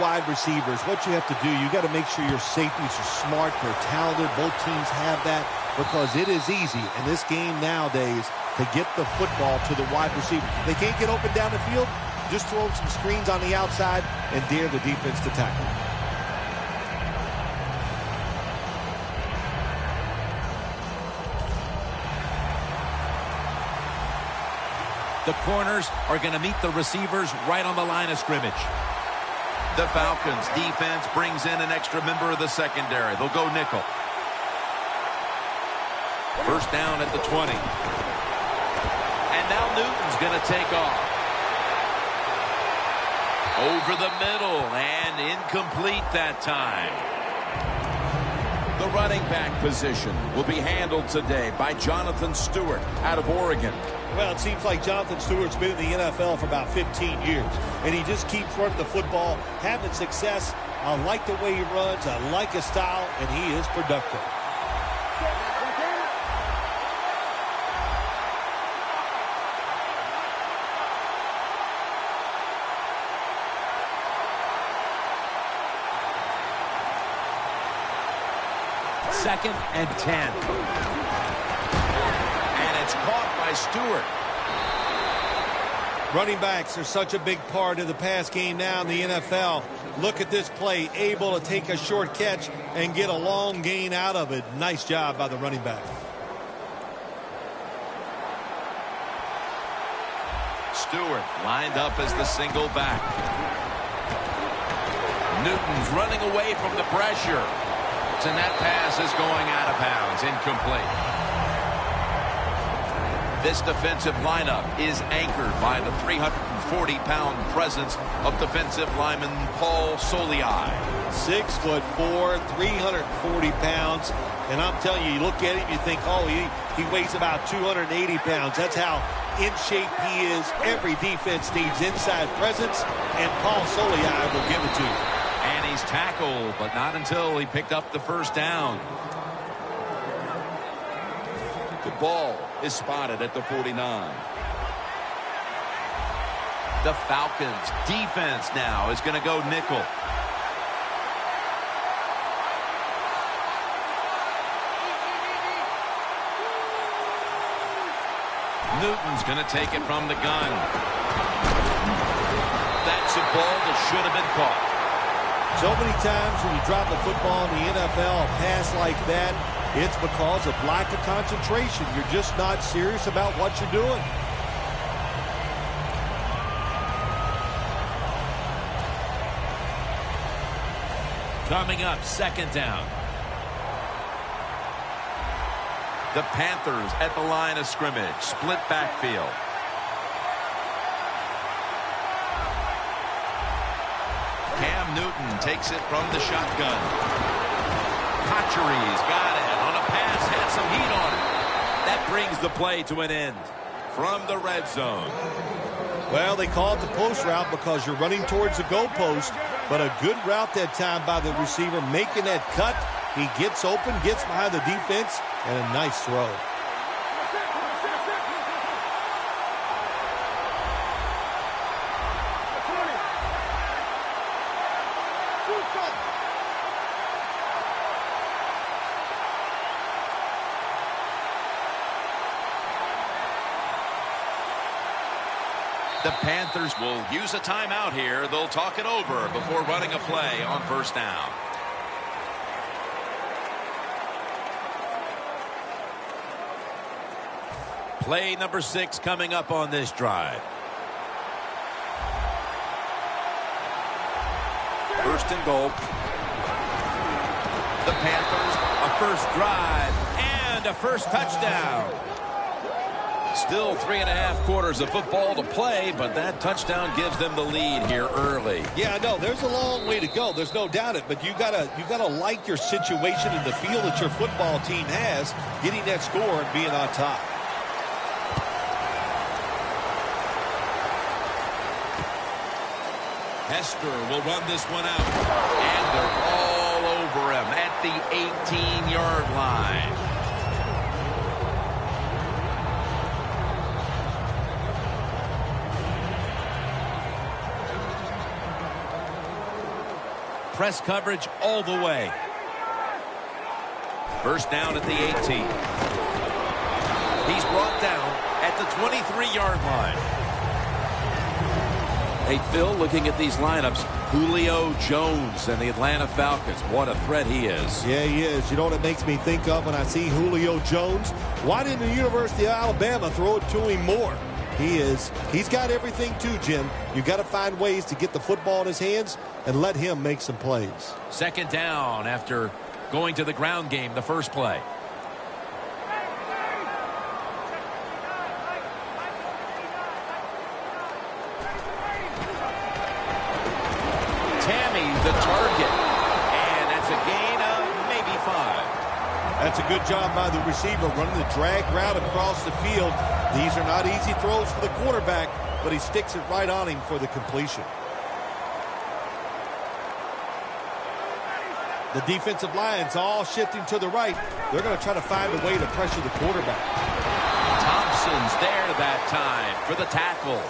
wide receivers, what you have to do, you got to make sure your safeties are smart, they're talented. Both teams have that because it is easy in this game nowadays to get the football to the wide receivers. If they can't get open down the field, just throw some screens on the outside and dare the defense to tackle. The corners are going to meet the receivers right on the line of scrimmage. The Falcons defense brings in an extra member of the secondary. They'll go nickel. First down at the 20. And now Newton's going to take off. Over the middle and incomplete that time. The running back position will be handled today by Jonathan Stewart out of Oregon. Well, it seems like Jonathan Stewart's been in the NFL for about 15 years, and he just keeps running the football, having success. I like the way he runs. I like his style, and he is productive. Second and 10. And it's caught by Stewart. Running backs are such a big part of the pass game now in the NFL. Look at this play, able to take a short catch and get a long gain out of it. Nice job by the running back. Stewart lined up as the single back. Newton's running away from the pressure. And that pass is going out of bounds, incomplete. This defensive lineup is anchored by the 340-pound presence of defensive lineman Paul Soliai. 6'4", 340 pounds. And I'm telling you, you look at him, you think, oh, he weighs about 280 pounds. That's how in shape he is. Every defense needs inside presence, and Paul Soliai will give it to you. And he's tackled, but not until he picked up the first down. The ball is spotted at the 49. The Falcons defense now is going to go nickel. Newton's going to take it from the gun. That's a ball that should have been caught. So many times when you drop the football in the NFL, a pass like that, it's because of lack of concentration. You're just not serious about what you're doing. Coming up, second down. The Panthers at the line of scrimmage, split backfield. Cam Newton takes it from the shotgun. Cotchery's got it on a pass, had some heat on it. That brings the play to an end from the red zone. Well, they call it the post route because you're running towards the goalpost, but a good route that time by the receiver, making that cut. He gets open, gets behind the defense, and a nice throw. The Panthers will use a timeout here. They'll talk it over before running a play on first down. Play number 6 coming up on this drive. First and goal. The Panthers, a first drive and a first touchdown. Still 3.5 quarters of football to play, but that touchdown gives them the lead here early. Yeah, no, there's a long way to go. There's no doubt it, but you gotta like your situation and the feel that your football team has, getting that score and being on top. Hester will run this one out, and they're all over him at the 18-yard line. press coverage all the way. First down at the 18. He's brought down at the 23-yard line. Hey, Phil, looking at these lineups, Julio Jones and the Atlanta Falcons. What a threat he is. Yeah, he is. You know what it makes me think of when I see Julio Jones? Why didn't the University of Alabama throw it to him more? He's got everything too, Jim. You got to find ways to get the football in his hands and let him make some plays. Second down after going to the ground game the first play. The target, and that's a gain of maybe 5. That's a good job by the receiver running the drag route across the field. These are not easy throws for the quarterback, but he sticks it right on him for the completion. The defensive line's all shifting to the right. They're going to try to find a way to pressure the quarterback. Thompson's there that time for the tackle.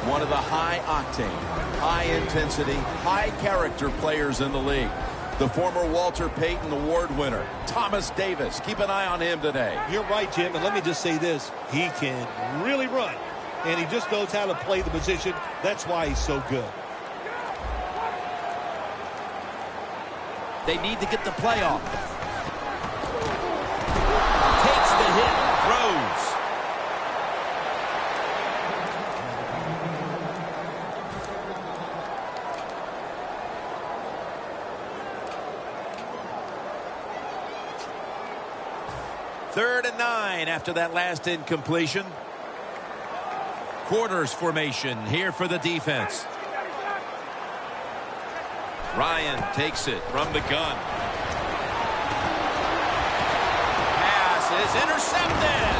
One of the high-octane, high-intensity, high-character players in the league. The former Walter Payton Award winner, Thomas Davis. Keep an eye on him today. You're right, Jim, and let me just say this. He can really run, and he just knows how to play the position. That's why he's so good. They need to get the play off. Takes the hit, throws. Third and 9 after that last incompletion. Quarters formation here for the defense. Ryan takes it from the gun. Pass is intercepted.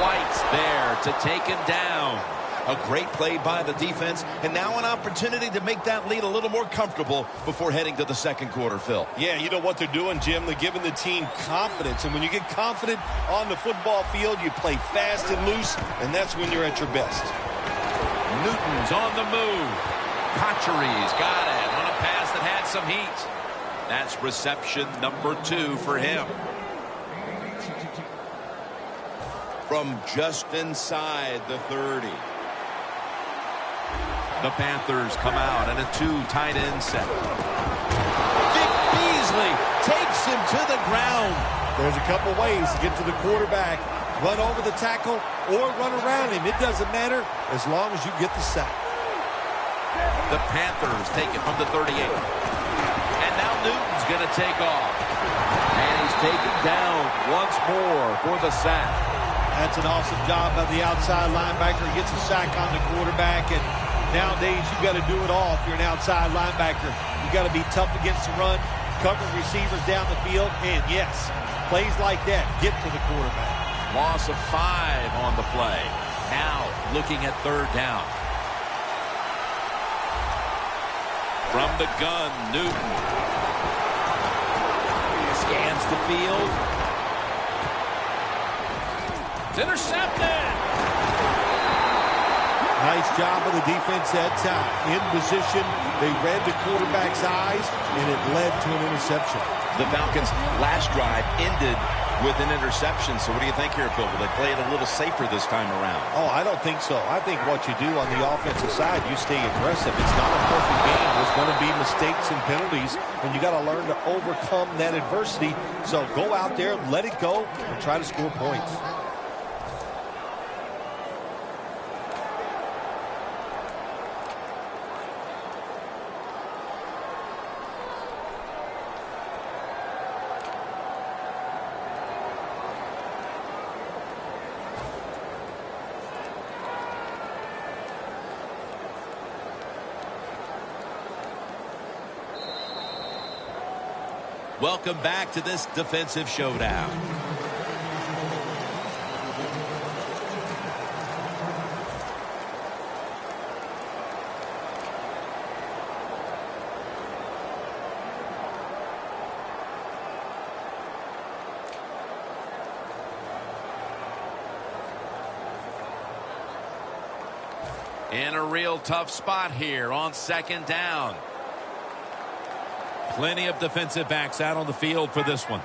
White's there to take him down. A great play by the defense, and now an opportunity to make that lead a little more comfortable before heading to the second quarter, Phil. Yeah, you know what they're doing, Jim? They're giving the team confidence, and when you get confident on the football field, you play fast and loose, and that's when you're at your best. Newton's on the move. Cotchery's got it on a pass that had some heat. That's reception number 2 for him. From just inside the 30. The Panthers come out in a 2 tight end set. Vic Beasley takes him to the ground. There's a couple ways to get to the quarterback. Run over the tackle or run around him. It doesn't matter as long as you get the sack. The Panthers take it from the 38. And now Newton's going to take off. And he's taken down once more for the sack. That's an awesome job by the outside linebacker. He gets a sack on the quarterback, and nowadays, you've got to do it all if you're an outside linebacker. You've got to be tough against the run, cover receivers down the field, and yes, plays like that get to the quarterback. Loss of 5 on the play. Now looking at third down. From the gun, Newton. Scans the field. It's intercepted. Nice job of the defense that time. In position, they read the quarterback's eyes, and it led to an interception. The Falcons' last drive ended with an interception. So what do you think here, Phil? Will they play it a little safer this time around? Oh, I don't think so. I think what you do on the offensive side, you stay aggressive. It's not a perfect game. There's going to be mistakes and penalties, and you got to learn to overcome that adversity. So go out there, let it go, and try to score points. Welcome back to this defensive showdown. In a real tough spot here on second down. Plenty of defensive backs out on the field for this one.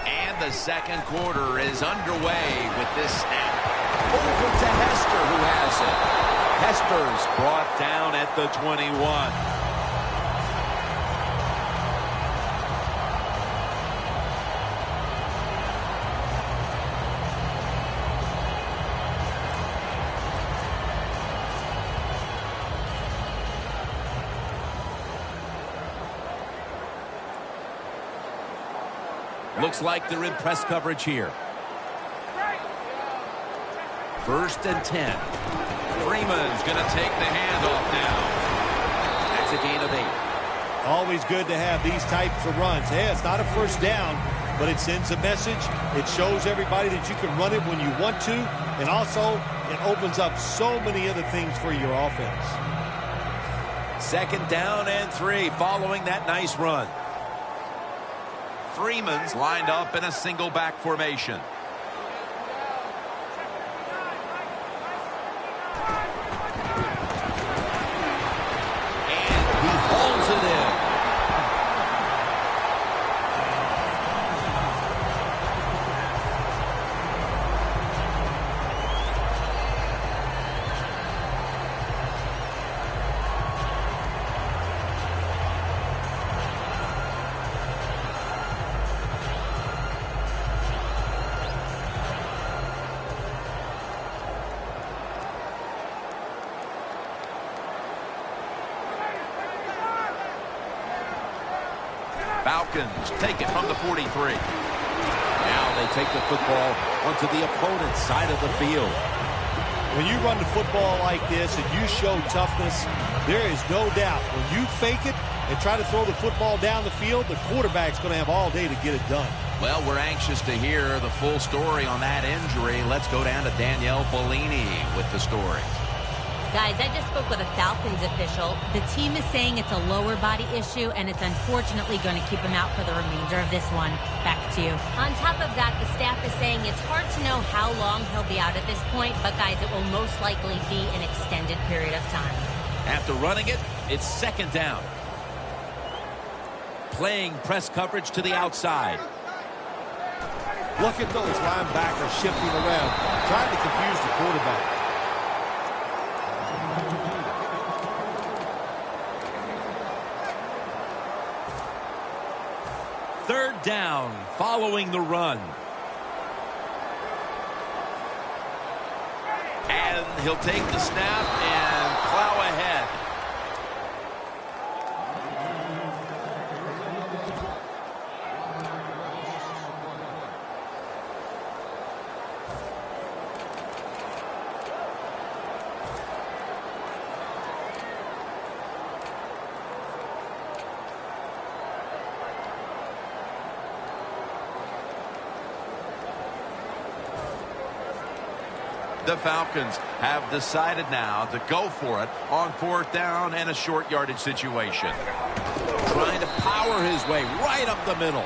And the second quarter is underway with this snap. Over to Hester, who has it. Hester's brought down at the 21. Looks like they're in press coverage here. 1st and 10. Freeman's going to take the handoff now. That's a gain of 8. Always good to have these types of runs. Hey, it's not a first down, but it sends a message. It shows everybody that you can run it when you want to, and also it opens up so many other things for your offense. 2nd down and 3 following that nice run. Freeman's lined up in a single back formation. And he hauls it in. Falcons take it from the 43. Now they take the football onto the opponent's side of the field. When you run the football like this and you show toughness, there is no doubt when you fake it and try to throw the football down the field, the quarterback's going to have all day to get it done. Well, we're anxious to hear the full story on that injury. Let's go down to Danielle Bellini with the story. Guys, I just spoke with a Falcons official. The team is saying it's a lower body issue, and it's unfortunately going to keep him out for the remainder of this one. Back to you. On top of that, the staff is saying it's hard to know how long he'll be out at this point, but guys, it will most likely be an extended period of time. After running it, it's 2nd down. Playing press coverage to the outside. Look at those linebackers shifting around, trying to confuse the quarterback. Third down following the run. And he'll take the snap and plow ahead. The Falcons have decided now to go for it on 4th down and a short yardage situation. Trying to power his way right up the middle.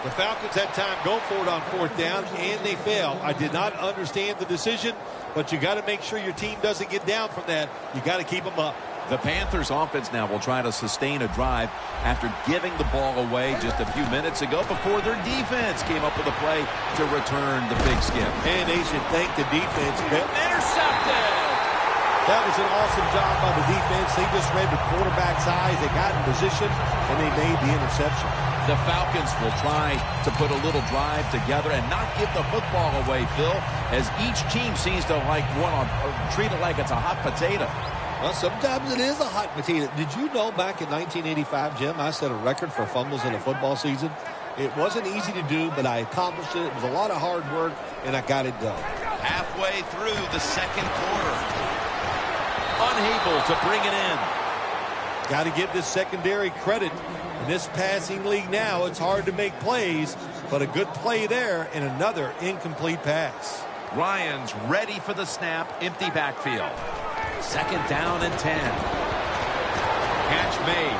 The Falcons had time go for it on 4th down, and they fail. I did not understand the decision, but you got to make sure your team doesn't get down from that. You got to keep them up. The Panthers offense now will try to sustain a drive after giving the ball away just a few minutes ago before their defense came up with a play to return the big skip. And they should thank the defense. Intercepted! That was an awesome job by the defense. They just read the quarterback's eyes. They got in position, and they made the interception. The Falcons will try to put a little drive together and not give the football away, Phil, as each team seems to treat it like it's a hot potato. Well, sometimes it is a hot potato. Did you know back in 1985, Jim, I set a record for fumbles in a football season? It wasn't easy to do, but I accomplished it. It was a lot of hard work, and I got it done. Halfway through the second quarter. Unable to bring it in. Got to give this secondary credit. In this passing league now, it's hard to make plays, but a good play there and another incomplete pass. Ryan's ready for the snap, empty backfield. 2nd down and 10. Catch made.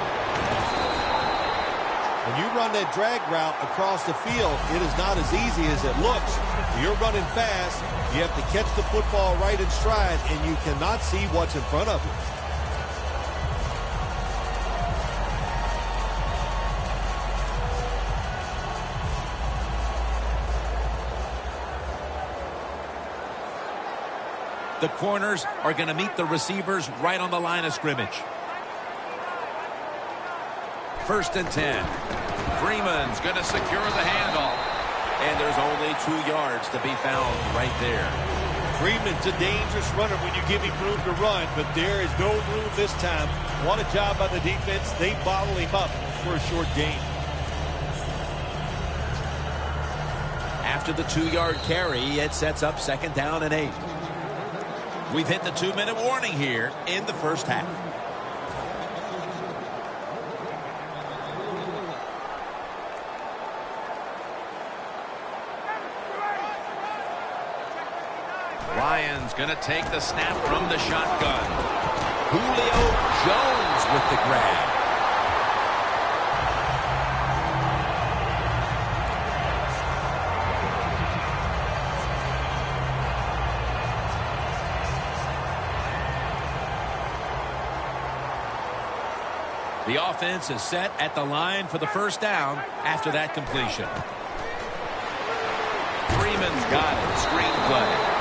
And When you run that drag route across the field, it is not as easy as it looks. You're running fast. You have to catch the football right in stride, and you cannot see what's in front of you. The corners are going to meet the receivers right on the line of scrimmage. 1st and 10. Freeman's going to secure the handoff. And there's only 2 yards to be found right there. Freeman's a dangerous runner when you give him room to run, but there is no room this time. What a job by the defense. They bottle him up for a short gain. After the 2-yard carry, it sets up 2nd down and 8. We've hit the 2-minute warning here in the first half. Ryan's going to take the snap from the shotgun. Julio Jones with the grab. The offense is set at the line for the 1st down after that completion. Freeman's got it. Screen play.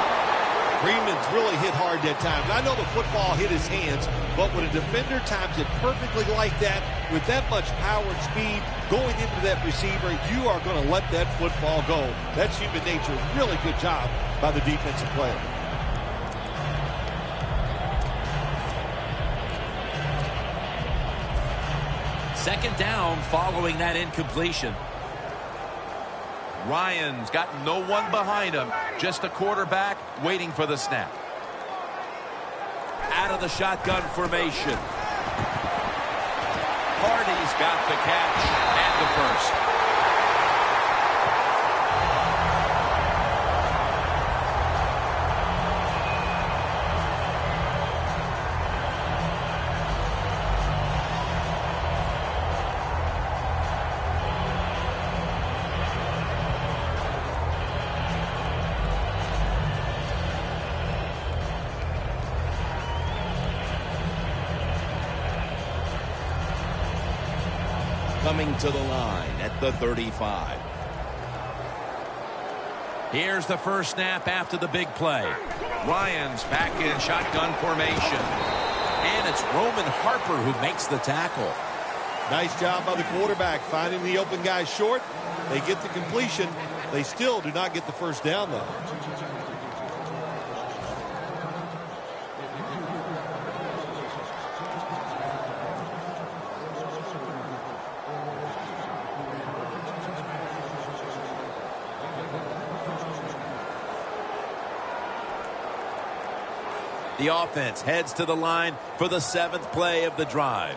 Freeman's really hit hard that time. And I know the football hit his hands, but when a defender times it perfectly like that, with that much power and speed going into that receiver, you are going to let that football go. That's human nature. Really good job by the defensive player. Second down following that incompletion. Ryan's got no one behind him, just a quarterback waiting for the snap. Out of the shotgun formation. Hardy's got the catch and the first. Coming to the line at the 35. Here's the first snap after the big play. Ryan's back in shotgun formation. And it's Roman Harper who makes the tackle. Nice job by the quarterback finding the open guy short. They get the completion. They still do not get the first down, though. The offense heads to the line for the 7th play of the drive.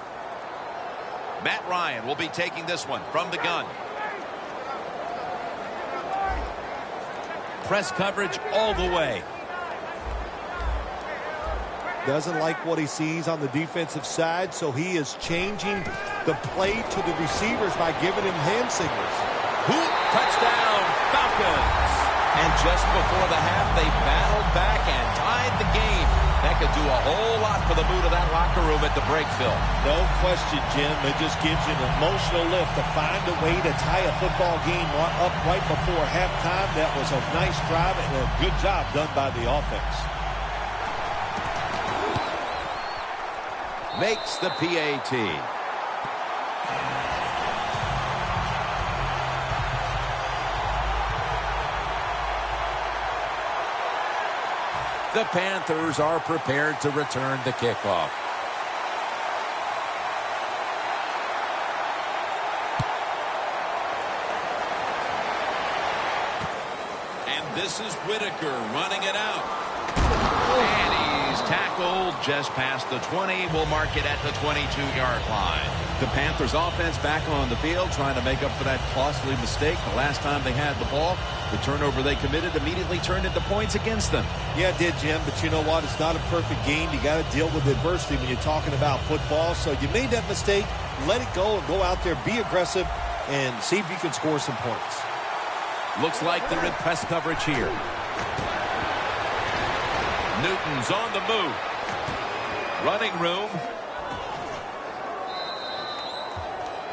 Matt Ryan will be taking this one from the gun. Press coverage all the way. Doesn't like what he sees on the defensive side, so he is changing the play to the receivers by giving him hand signals. Touchdown, Falcons. And just before the half, they battled back and tied the game. That could do a whole lot for the mood of that locker room at the break, Phil. No question, Jim. It just gives you an emotional lift to find a way to tie a football game up right before halftime. That was a nice drive and a good job done by the offense. Makes the PAT. The Panthers are prepared to return the kickoff. And this is Whitaker running it out. And he's tackled just past the 20. We'll mark it at the 22-yard line. The Panthers offense back on the field trying to make up for that costly mistake. The last time they had the ball, the turnover they committed immediately turned into points against them. Yeah, it did, Jim, but you know what? It's not a perfect game. You got to deal with adversity when you're talking about football. So you made that mistake, let it go, and go out there, be aggressive, and see if you can score some points. Looks like they're in press coverage here. Newton's on the move. Running room.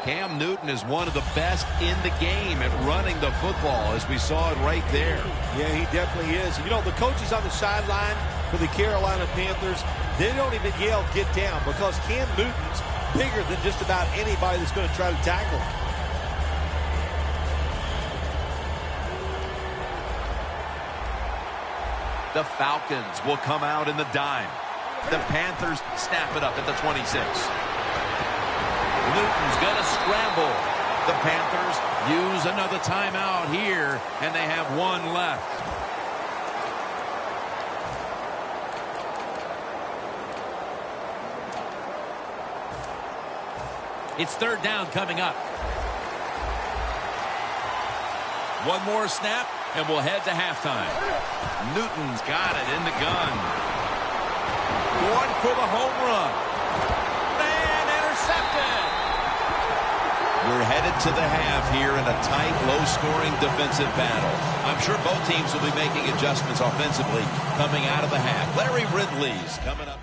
Cam Newton is one of the best in the game at running the football, as we saw it right there. Yeah, he definitely is. You know, the coaches on the sideline for the Carolina Panthers, they don't even yell, "Get down," because Cam Newton's bigger than just about anybody that's going to try to tackle him. The Falcons will come out in the dime. The Panthers snap it up at the 26. Newton's going to scramble. The Panthers use another timeout here, and they have one left. It's third down coming up. One more snap, and we'll head to halftime. Newton's got it in the gun. Going for the home run. And intercepted. We're headed to the half here in a tight, low-scoring defensive battle. I'm sure both teams will be making adjustments offensively coming out of the half. Larry Ridley's coming up.